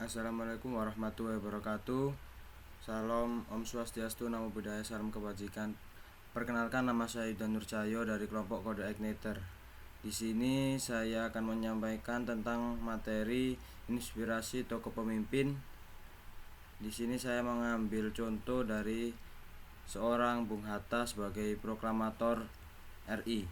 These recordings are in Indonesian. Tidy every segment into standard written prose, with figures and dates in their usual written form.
Assalamualaikum warahmatullahi wabarakatuh. Salam Om Swastiastu, Namo Buddhaya, salam kebajikan. Perkenalkan, nama saya Yudan Nurcahyo dari kelompok Kode Igniter. Di sini saya akan menyampaikan tentang materi inspirasi tokoh pemimpin. Di sini saya mengambil contoh dari seorang Bung Hatta sebagai proklamator RI.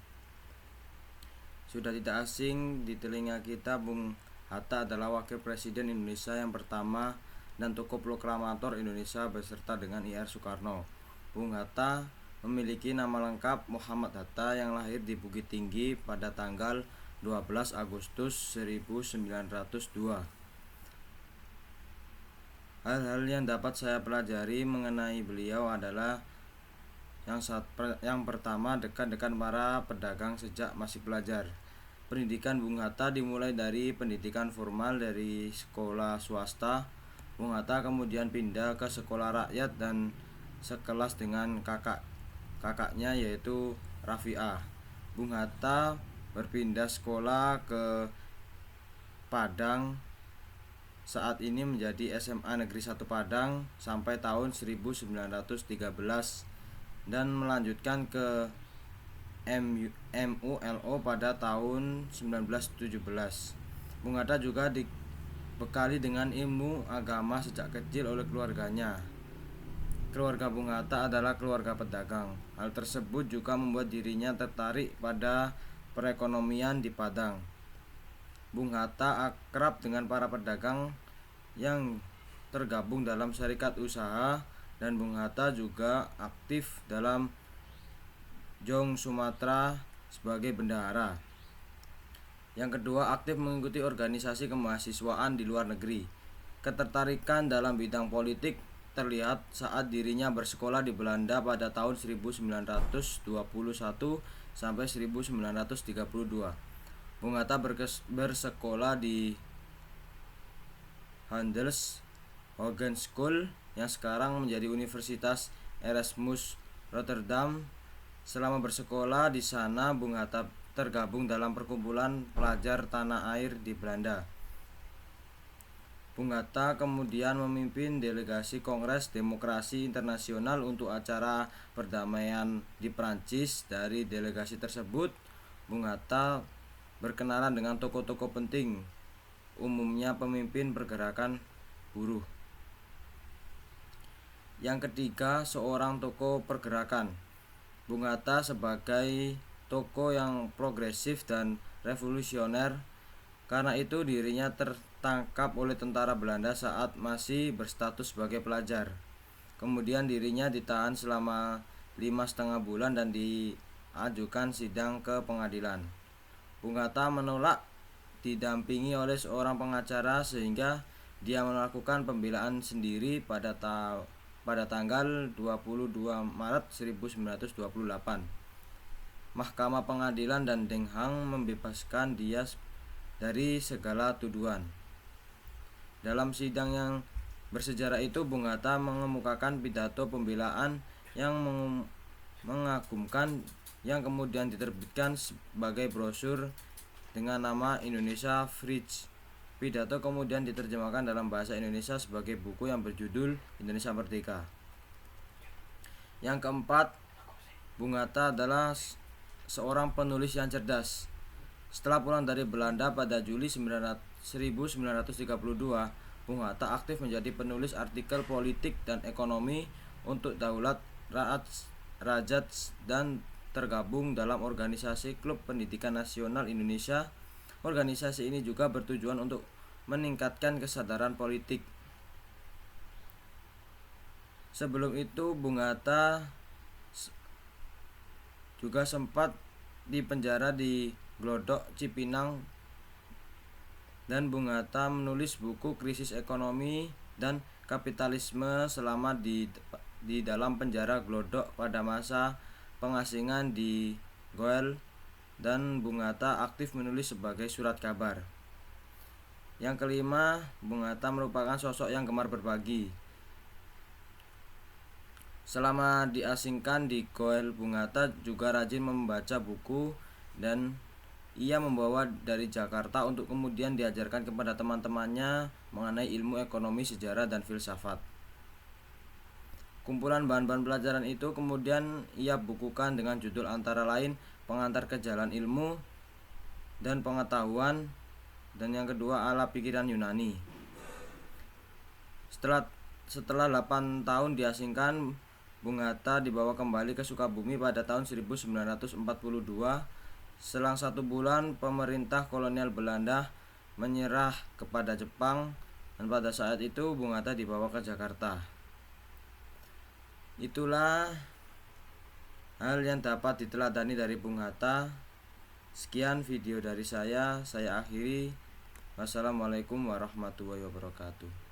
Sudah tidak asing di telinga kita, Bung Hatta adalah wakil presiden Indonesia yang pertama dan tokoh proklamator Indonesia beserta dengan IR Soekarno. Bung Hatta memiliki nama lengkap Muhammad Hatta yang lahir di Bukit Tinggi pada tanggal 12 Agustus 1902. Hal-hal yang dapat saya pelajari mengenai beliau adalah yang pertama, dekat dengan para pedagang sejak masih pelajar. Pendidikan Bung Hatta dimulai dari pendidikan formal dari sekolah swasta. Bung Hatta kemudian pindah ke sekolah rakyat dan sekelas dengan kakaknya yaitu Rafi'ah. Bung Hatta berpindah sekolah ke Padang, saat ini menjadi SMA Negeri 1 Padang sampai tahun 1913 dan melanjutkan ke MULO pada tahun 1917. Bung Hatta juga dibekali dengan ilmu agama sejak kecil oleh keluarganya. Keluarga Bung Hatta adalah keluarga pedagang. Hal tersebut juga membuat dirinya tertarik pada perekonomian di Padang. Bung Hatta akrab dengan para pedagang yang tergabung dalam serikat usaha, dan Bung Hatta juga aktif dalam Jong Sumatera sebagai bendahara. Yang kedua, aktif mengikuti organisasi kemahasiswaan di luar negeri. Ketertarikan dalam bidang politik terlihat saat dirinya bersekolah di Belanda pada tahun 1921 sampai 1932. Bung Hatta bersekolah di Handels Hogeschool yang sekarang menjadi Universitas Erasmus Rotterdam. Selama bersekolah di sana, Bung Hatta tergabung dalam perkumpulan pelajar tanah air di Belanda. Bung Hatta kemudian memimpin delegasi Kongres Demokrasi Internasional untuk acara perdamaian di Prancis. Dari delegasi tersebut, Bung Hatta berkenalan dengan tokoh-tokoh penting, umumnya pemimpin pergerakan buruh. Yang ketiga, seorang tokoh pergerakan. Bung Hatta sebagai tokoh yang progresif dan revolusioner. Karena itu dirinya tertangkap oleh tentara Belanda saat masih berstatus sebagai pelajar. Kemudian dirinya ditahan selama 5,5 bulan dan diajukan sidang ke pengadilan. Bung Hatta menolak didampingi oleh seorang pengacara sehingga dia melakukan pembelaan sendiri pada tanggal 22 Maret 1928. Mahkamah Pengadilan dan Den Haag membebaskan dia dari segala tuduhan. Dalam sidang yang bersejarah itu, Bung Hatta mengemukakan pidato pembelaan yang mengagumkan yang kemudian diterbitkan sebagai brosur dengan nama Indonesia Freeze. Pidato kemudian diterjemahkan dalam bahasa Indonesia sebagai buku yang berjudul Indonesia Merdeka. Yang keempat, Bung Hatta adalah seorang penulis yang cerdas. Setelah pulang dari Belanda pada Juli 1932, Bung Hatta aktif menjadi penulis artikel politik dan ekonomi untuk Daulat Rakyat dan tergabung dalam organisasi Klub Pendidikan Nasional Indonesia. Organisasi ini juga bertujuan untuk meningkatkan kesadaran politik. Sebelum itu, Bung Hatta juga sempat dipenjara di Glodok, Cipinang, dan Bung Hatta menulis buku Krisis Ekonomi dan Kapitalisme selama di dalam penjara Glodok pada masa pengasingan di Goel, dan Bung Hatta aktif menulis sebagai surat kabar. Yang kelima, Bung Hatta merupakan sosok yang gemar berbagi. Selama diasingkan di Goel, Bung Hatta juga rajin membaca buku dan ia membawa dari Jakarta untuk kemudian diajarkan kepada teman-temannya mengenai ilmu ekonomi, sejarah, dan filsafat. Kumpulan bahan-bahan pelajaran itu kemudian ia bukukan dengan judul antara lain Pengantar ke Jalan Ilmu dan Pengetahuan, dan yang kedua Ala Pikiran Yunani. Setelah 8 tahun diasingkan, Bung Hatta dibawa kembali ke Sukabumi pada tahun 1942. Selang 1 bulan, pemerintah kolonial Belanda menyerah kepada Jepang, dan pada saat itu Bung Hatta dibawa ke Jakarta. Itulah hal yang dapat diteladani dari Bung Hatta. Sekian video dari saya akhiri. Wassalamualaikum warahmatullahi wabarakatuh.